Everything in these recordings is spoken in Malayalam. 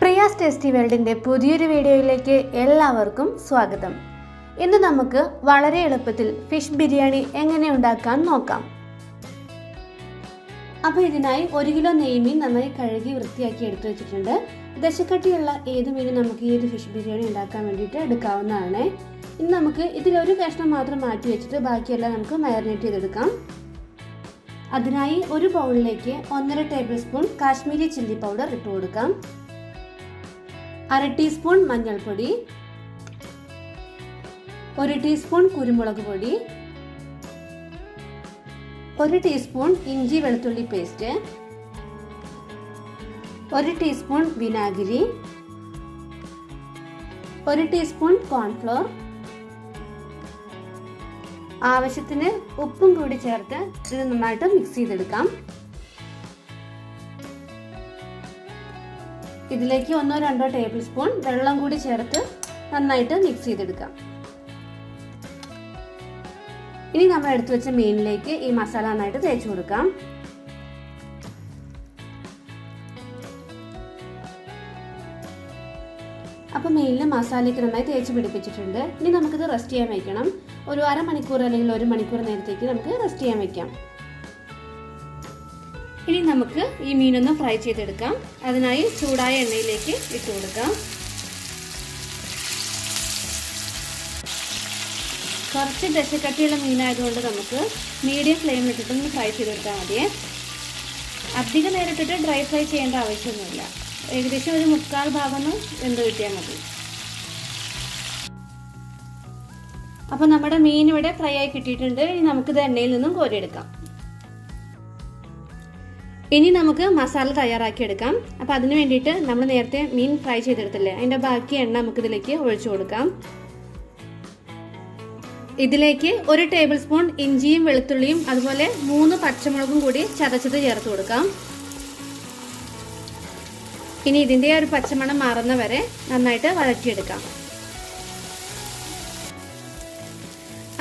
പ്രിയാസ് ടേസ്റ്റി വേൾഡിൻ്റെ പുതിയൊരു വീഡിയോയിലേക്ക് എല്ലാവർക്കും സ്വാഗതം. ഇന്ന് നമുക്ക് വളരെ എളുപ്പത്തിൽ ഫിഷ് ബിരിയാണി എങ്ങനെ ഉണ്ടാക്കാൻ നോക്കാം. അപ്പോൾ ഇതിനായി 1 കിലോ നെയ്മീൻ നന്നായി കഴുകി വൃത്തിയാക്കി എടുത്തു വെച്ചിട്ടുണ്ട്. ദശക്കട്ടിയുള്ള ഏത് മീനും നമുക്ക് ഈ ഒരു ഫിഷ് ബിരിയാണി ഉണ്ടാക്കാൻ വേണ്ടിയിട്ട് എടുക്കാവുന്നതാണ്. ഇനി നമുക്ക് ഇതിലൊരു കഷ്ണം മാത്രം മാറ്റി വെച്ചിട്ട് ബാക്കിയെല്ലാം നമുക്ക് മാരിനേറ്റ് ചെയ്തെടുക്കാം. അതിനായി ഒരു ബൗളിലേക്ക് 1.5 table spoon Kashmiri chilli powder ഇട്ട് കൊടുക്കാം. 1/2 ടീസ്പൂൺ മഞ്ഞൾപ്പൊടി, 1 ടീസ്പൂൺ കുരുമുളക് പൊടി, 1 ടീസ്പൂൺ ഇഞ്ചി വെളുത്തുള്ളി പേസ്റ്റ്, 1 ടീസ്പൂൺ വിനാഗിരി, 1 ടീസ്പൂൺ കോൺഫ്ലോർ, ആവശ്യത്തിന് ഉപ്പും കൂടി ചേർത്ത് ഇത് നന്നായിട്ട് മിക്സ് ചെയ്തെടുക്കാം. ഇതിലേക്ക് 1-2 ടേബിൾ സ്പൂൺ വെള്ളം കൂടി ചേർത്ത് നന്നായിട്ട് മിക്സ് ചെയ്തെടുക്കാം. ഇനി നമ്മൾ എടുത്തു വെച്ച മീനിലേക്ക് ഈ മസാല നന്നായിട്ട് തേച്ച് കൊടുക്കാം. അപ്പോൾ മീനിൽ മസാലയ്ക്ക് നന്നായി തേച്ച് പിടിപ്പിച്ചിട്ടുണ്ട്. ഇനി നമുക്കിത് റെസ്റ്റ് ചെയ്യാൻ വെക്കണം. ഒരു അരമണിക്കൂർ അല്ലെങ്കിൽ 1 മണിക്കൂർ നേരത്തേക്ക് നമുക്ക് റെസ്റ്റ് ചെയ്യാൻ വെക്കാം. ഇനി നമുക്ക് ഈ മീനൊന്ന് ഫ്രൈ ചെയ്തെടുക്കാം. അതിനായി ചൂടായ എണ്ണയിലേക്ക് ഇട്ട് കൊടുക്കാം. കുറച്ച് ദശക്കട്ടിയുള്ള മീനായതുകൊണ്ട് നമുക്ക് മീഡിയം ഫ്ലെയിമിൽ ഇട്ടിട്ടൊന്ന് ഫ്രൈ ചെയ്തെടുത്താൽ മതിയേ. അധികം നേരിട്ടിട്ട് ഡ്രൈ ഫ്രൈ ചെയ്യേണ്ട ആവശ്യമൊന്നുമില്ല. ഏകദേശം ഒരു 3/4 ഭാഗം വെന്ത് കിട്ടിയാൽ മതി. അപ്പോൾ നമ്മുടെ മീൻ ഇവിടെ ഫ്രൈ ആയി കിട്ടിയിട്ടുണ്ട്. ഇനി നമുക്കിത് എണ്ണയിൽ നിന്നും കോരിയെടുക്കാം. ഇനി നമുക്ക് മസാല തയ്യാറാക്കി എടുക്കാം. അപ്പോൾ അതിന് വേണ്ടിയിട്ട് നമ്മൾ നേരത്തെ മീൻ ഫ്രൈ ചെയ്തെടുത്തില്ലേ, അതിൻ്റെ ബാക്കി എണ്ണ നമുക്കിതിലേക്ക് ഒഴിച്ചു കൊടുക്കാം. ഇതിലേക്ക് 1 ടേബിൾ സ്പൂൺ ഇഞ്ചിയും വെളുത്തുള്ളിയും അതുപോലെ 3 പച്ചമുളകും കൂടി ചതച്ചത് ചേർത്ത് കൊടുക്കാം. ഇനി ഇതിൻ്റെ ഒരു പച്ചമണം മാറുന്ന വരെ നന്നായിട്ട് വഴറ്റിയെടുക്കാം.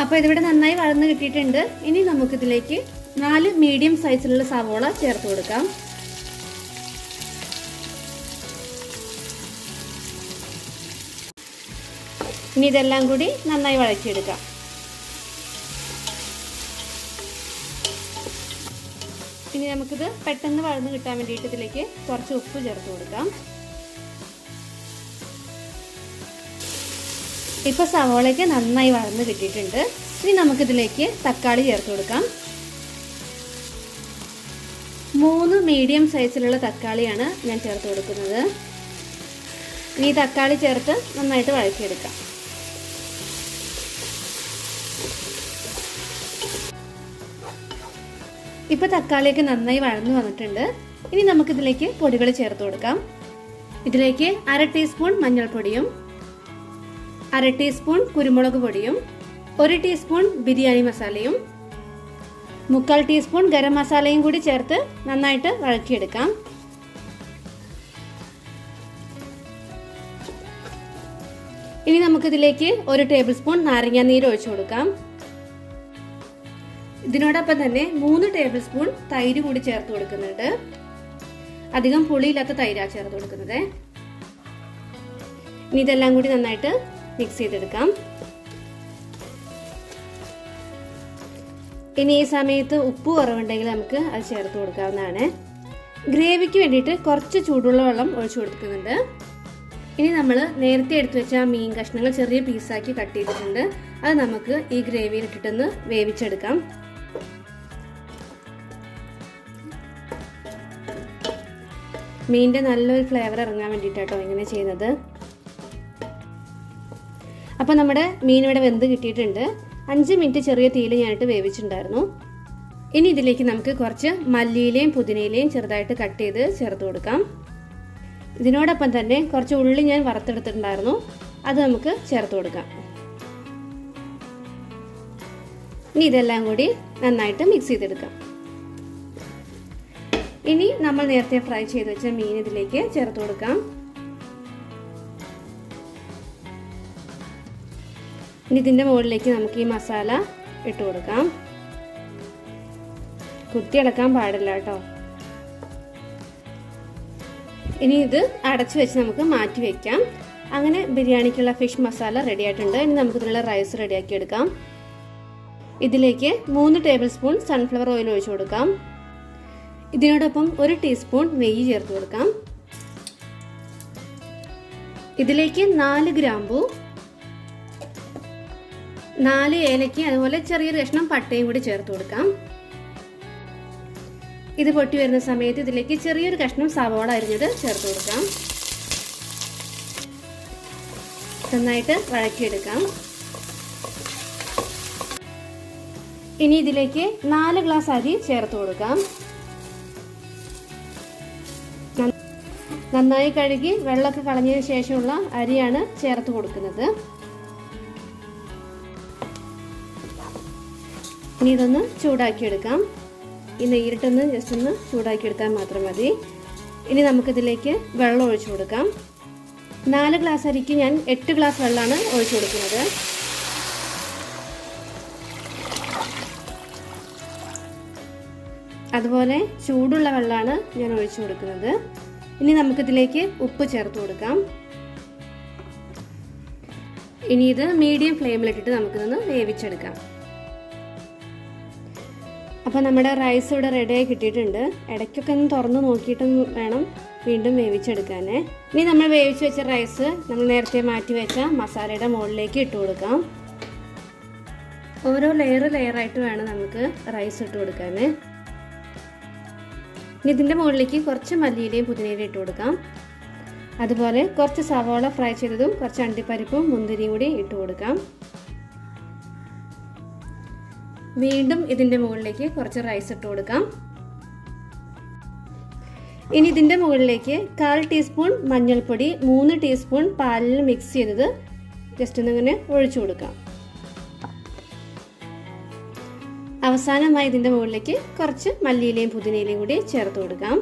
അപ്പോൾ ഇതിവിടെ നന്നായി വഴന്ന് കിട്ടിയിട്ടുണ്ട്. ഇനി നമുക്കിതിലേക്ക് 4 മീഡിയം സൈസിലുള്ള സവോള ചേർത്ത് കൊടുക്കാം. ഇനി ഇതെല്ലാം കൂടി നന്നായി വഴറ്റിയെടുക്കാം. ഇനി നമുക്കിത് പെട്ടെന്ന് വഴന്ന് കിട്ടാൻ വേണ്ടിയിട്ട് ഇതിലേക്ക് കുറച്ച് ഉപ്പ് ചേർത്ത് കൊടുക്കാം. ഇപ്പോൾ സവോളയ്ക്ക് നന്നായി വഴന്ന് കിട്ടിയിട്ടുണ്ട്. ഇനി നമുക്കിതിലേക്ക് തക്കാളി ചേർത്ത് കൊടുക്കാം. 3 മീഡിയം സൈസിലുള്ള തക്കാളിയാണ് ഞാൻ ചേർത്ത് കൊടുക്കുന്നത്. ഇനി തക്കാളി ചേർത്ത് നന്നായിട്ട് വഴറ്റിയെടുക്കാം. ഇപ്പോൾ തക്കാളിയൊക്കെ നന്നായി വഴന്നു വന്നിട്ടുണ്ട്. ഇനി നമുക്കിതിലേക്ക് പൊടികൾ ചേർത്ത് കൊടുക്കാം. ഇതിലേക്ക് 1/2 ടീസ്പൂൺ മഞ്ഞൾപ്പൊടിയും 1/2 ടീസ്പൂൺ കുരുമുളക് പൊടിയും 1 ടീസ്പൂൺ ബിരിയാണി മസാലയും 3/4 ടീസ്പൂൺ ഗരം മസാലയും കൂടി ചേർത്ത് നന്നായിട്ട് വഴറ്റിയെടുക്കാം. ഇനി നമുക്കിതിലേക്ക് 1 ടേബിൾ സ്പൂൺ നാരങ്ങ നീര് ഒഴിച്ചു കൊടുക്കാം. ഇതിനോടൊപ്പം തന്നെ 3 ടേബിൾ സ്പൂൺ തൈര് കൂടി ചേർത്ത് കൊടുക്കുന്നുണ്ട്. അധികം പുളിയില്ലാത്ത തൈരാണ് ചേർത്ത് കൊടുക്കുന്നത്. ഇനി ഇതെല്ലാം കൂടി നന്നായിട്ട് മിക്സ് ചെയ്തെടുക്കാം. ഇനി ഈ സമയത്ത് ഉപ്പ് കുറവുണ്ടെങ്കിൽ നമുക്ക് അത് ചേർത്ത് കൊടുക്കാവുന്നതാണ്. ഗ്രേവിക്ക് വേണ്ടിയിട്ട് കുറച്ച് ചൂടുള്ള വെള്ളം ഒഴിച്ചു കൊടുക്കുന്നുണ്ട്. ഇനി നമ്മൾ നേരത്തെ എടുത്തു വെച്ച മീൻ കഷ്ണങ്ങൾ ചെറിയ പീസാക്കി കട്ട് ചെയ്തിട്ടുണ്ട്. അത് നമുക്ക് ഈ ഗ്രേവിയിൽ ഇട്ടിട്ടൊന്ന് വേവിച്ചെടുക്കാം. മീനിൻ്റെ നല്ലൊരു ഫ്ലേവർ ഇറങ്ങാൻ വേണ്ടിയിട്ടാട്ടോ ഇങ്ങനെ ചെയ്യുന്നത്. അപ്പോൾ നമ്മുടെ മീൻ ഇവിടെ വെന്ത് കിട്ടിയിട്ടുണ്ട്. 5 മിനിറ്റ് ചെറിയ തീയിൽ ഞാനിട്ട് വേവിച്ചിട്ടുണ്ടായിരുന്നു. ഇനി ഇതിലേക്ക് നമുക്ക് കുറച്ച് മല്ലിയിലയും പുതിനയിലയും ചെറുതായിട്ട് കട്ട് ചെയ്ത് ചേർത്ത് കൊടുക്കാം. ഇതിനോടൊപ്പം തന്നെ കുറച്ച് ഉള്ളി ഞാൻ വറുത്തെടുത്തിട്ടുണ്ടായിരുന്നു. അത് നമുക്ക് ചേർത്ത് കൊടുക്കാം. ഇനി ഇതെല്ലാം കൂടി നന്നായിട്ട് മിക്സ് ചെയ്തെടുക്കാം. ഇനി നമ്മൾ നേരത്തെ ഫ്രൈ ചെയ്ത് വെച്ച മീൻ ഇതിലേക്ക് ചേർത്ത് കൊടുക്കാം. ഇനി ഇതിൻ്റെ മുകളിലേക്ക് നമുക്ക് ഈ മസാല ഇട്ട് കൊടുക്കാം. കുത്തി ഇളക്കാൻ പാടില്ല കേട്ടോ. ഇനി ഇത് അടച്ചു വെച്ച് നമുക്ക് മാറ്റി വയ്ക്കാം. അങ്ങനെ ബിരിയാണിക്കുള്ള ഫിഷ് മസാല റെഡി ആയിട്ടുണ്ട്. ഇനി നമുക്കിതിനുള്ള റൈസ് റെഡിയാക്കി എടുക്കാം. ഇതിലേക്ക് 3 ടേബിൾ സ്പൂൺ സൺഫ്ലവർ ഓയിൽ ഒഴിച്ചു കൊടുക്കാം. ഇതിനോടൊപ്പം 1 ടീസ്പൂൺ നെയ്യ് ചേർത്ത് കൊടുക്കാം. ഇതിലേക്ക് 4 ഗ്രാമ്പൂ, 4 ഏലക്ക, അതുപോലെ ചെറിയൊരു കഷ്ണം പട്ടയും കൂടി ചേർത്ത് കൊടുക്കാം. ഇത് പൊട്ടി വരുന്ന സമയത്ത് ഇതിലേക്ക് ചെറിയൊരു കഷ്ണം സവാള അരിഞ്ഞത് ചേർത്ത് കൊടുക്കാം. നന്നായിട്ട് വഴക്കിയെടുക്കാം. ഇനി ഇതിലേക്ക് 4 ഗ്ലാസ് അരി ചേർത്ത് കൊടുക്കാം. നന്നായി കഴുകി വെള്ളമൊക്കെ കളഞ്ഞതിന് ശേഷമുള്ള അരിയാണ് ചേർത്ത് കൊടുക്കുന്നത്. ഇനി ഇതൊന്ന് ചൂടാക്കിയെടുക്കാം. ഈ നെയ്യിട്ടൊന്ന് ജസ്റ്റ് ഒന്ന് ചൂടാക്കിയെടുത്താൽ മാത്രം മതി. ഇനി നമുക്കിതിലേക്ക് വെള്ളം ഒഴിച്ചു കൊടുക്കാം. 4 ഗ്ലാസ് അരിക്ക് ഞാൻ 8 ഗ്ലാസ് വെള്ളമാണ് ഒഴിച്ചു കൊടുക്കുന്നത്. അതുപോലെ ചൂടുള്ള വെള്ളമാണ് ഞാൻ ഒഴിച്ചു കൊടുക്കുന്നത്. ഇനി നമുക്കിതിലേക്ക് ഉപ്പ് ചേർത്ത് കൊടുക്കാം. ഇനി ഇത് മീഡിയം ഫ്ലെയിമിലിട്ടിട്ട് നമുക്കിതൊന്ന് വേവിച്ചെടുക്കാം. അപ്പോൾ നമ്മുടെ റൈസ് ഇവിടെ റെഡിയായി കിട്ടിയിട്ടുണ്ട്. ഇടയ്ക്കൊക്കെ ഒന്ന് തുറന്ന് നോക്കിയിട്ട് വേണം വീണ്ടും വേവിച്ചെടുക്കാൻ. ഇനി നമ്മൾ വേവിച്ച് വെച്ച റൈസ് നമ്മൾ നേരത്തെ മാറ്റി വെച്ച മസാലയുടെ മുകളിലേക്ക് ഇട്ട് കൊടുക്കാം. ഓരോ ലെയറായിട്ട് വേണം നമുക്ക് റൈസ് ഇട്ട് കൊടുക്കാൻ. ഇനി ഇതിൻ്റെ മുകളിലേക്ക് കുറച്ച് മല്ലിയിലയും പുതിനയിലയും ഇട്ട് കൊടുക്കാം. അതുപോലെ കുറച്ച് സവാള ഫ്രൈ ചെയ്തതും കുറച്ച് അണ്ടിപ്പരിപ്പും മുന്തിരിയും കൂടി ഇട്ട് കൊടുക്കാം. വീണ്ടും ഇതിൻ്റെ മുകളിലേക്ക് കുറച്ച് റൈസ് ഇട്ട് കൊടുക്കാം. ഇനി ഇതിൻ്റെ മുകളിലേക്ക് 1/4 ടീസ്പൂൺ മഞ്ഞൾപ്പൊടി, 3 ടീസ്പൂൺ പാലിൽ മിക്സ് ചെയ്തത് ജസ്റ്റ് ഒന്നിങ്ങനെ ഒഴിച്ചു കൊടുക്കാം. അവസാനമായി ഇതിൻ്റെ മുകളിലേക്ക് കുറച്ച് മല്ലിയിലയും പുതിനയിലയും കൂടി ചേർത്ത് കൊടുക്കാം.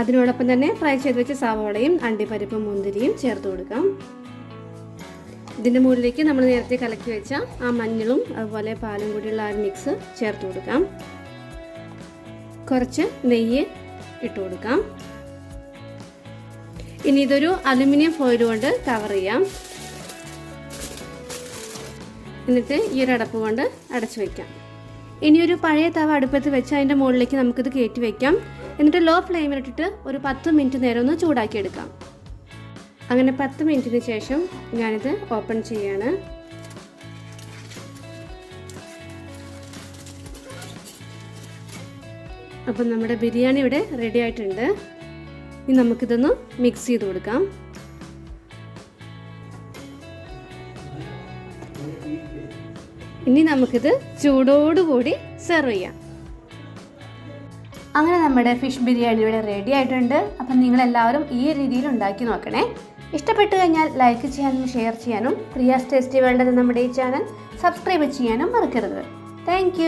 അതിനോടൊപ്പം തന്നെ ഫ്രൈ ചെയ്ത് വെച്ച സവാളയും അണ്ടിപ്പരിപ്പും മുന്തിരിയും ചേർത്ത് കൊടുക്കാം. ഇതിൻ്റെ മുകളിലേക്ക് നമ്മൾ നേരത്തെ കലക്കി വെച്ച ആ മഞ്ഞളും അതുപോലെ പാലും കൂടിയുള്ള ആ മിക്സ് ചേർത്ത് കൊടുക്കാം. കുറച്ച് നെയ്യ് ഇട്ട് കൊടുക്കാം. ഇനി ഇതൊരു അലുമിനിയം ഫോയിൽ കൊണ്ട് കവർ ചെയ്യാം. എന്നിട്ട് ഈ ഒരു അടപ്പ് കൊണ്ട് അടച്ചു വയ്ക്കാം. ഇനി ഒരു പഴയ തവ അടുപ്പത്ത് വെച്ച് അതിൻ്റെ മുകളിലേക്ക് നമുക്കിത് കയറ്റി വയ്ക്കാം. എന്നിട്ട് ലോ ഫ്ലെയിമിലിട്ടിട്ട് ഒരു 10 മിനിറ്റ് നേരം ഒന്ന് ചൂടാക്കിയെടുക്കാം. അങ്ങനെ 10 മിനിറ്റിന് ശേഷം ഞാനിത് ഓപ്പൺ ചെയ്യാണ്. അപ്പം നമ്മുടെ ബിരിയാണി ഇവിടെ റെഡി ആയിട്ടുണ്ട്. ഇനി നമുക്കിതൊന്ന് മിക്സ് ചെയ്ത് കൊടുക്കാം. ഇനി നമുക്കിത് ചൂടോടുകൂടി സെർവ് ചെയ്യാം. അങ്ങനെ നമ്മുടെ ഫിഷ് ബിരിയാണി ഇവിടെ റെഡി ആയിട്ടുണ്ട്. അപ്പം നിങ്ങളെല്ലാവരും ഈ രീതിയിൽ ഉണ്ടാക്കി നോക്കണേ. ഇഷ്ടപ്പെട്ടു കഴിഞ്ഞാൽ ലൈക്ക് ചെയ്യാനും ഷെയർ ചെയ്യാനും പ്രിയാസ് ടേസ്റ്റി വേൾഡ് എന്ന നമ്മുടെ ഈ ചാനൽ സബ്സ്ക്രൈബ് ചെയ്യാനും മറക്കരുത്. താങ്ക്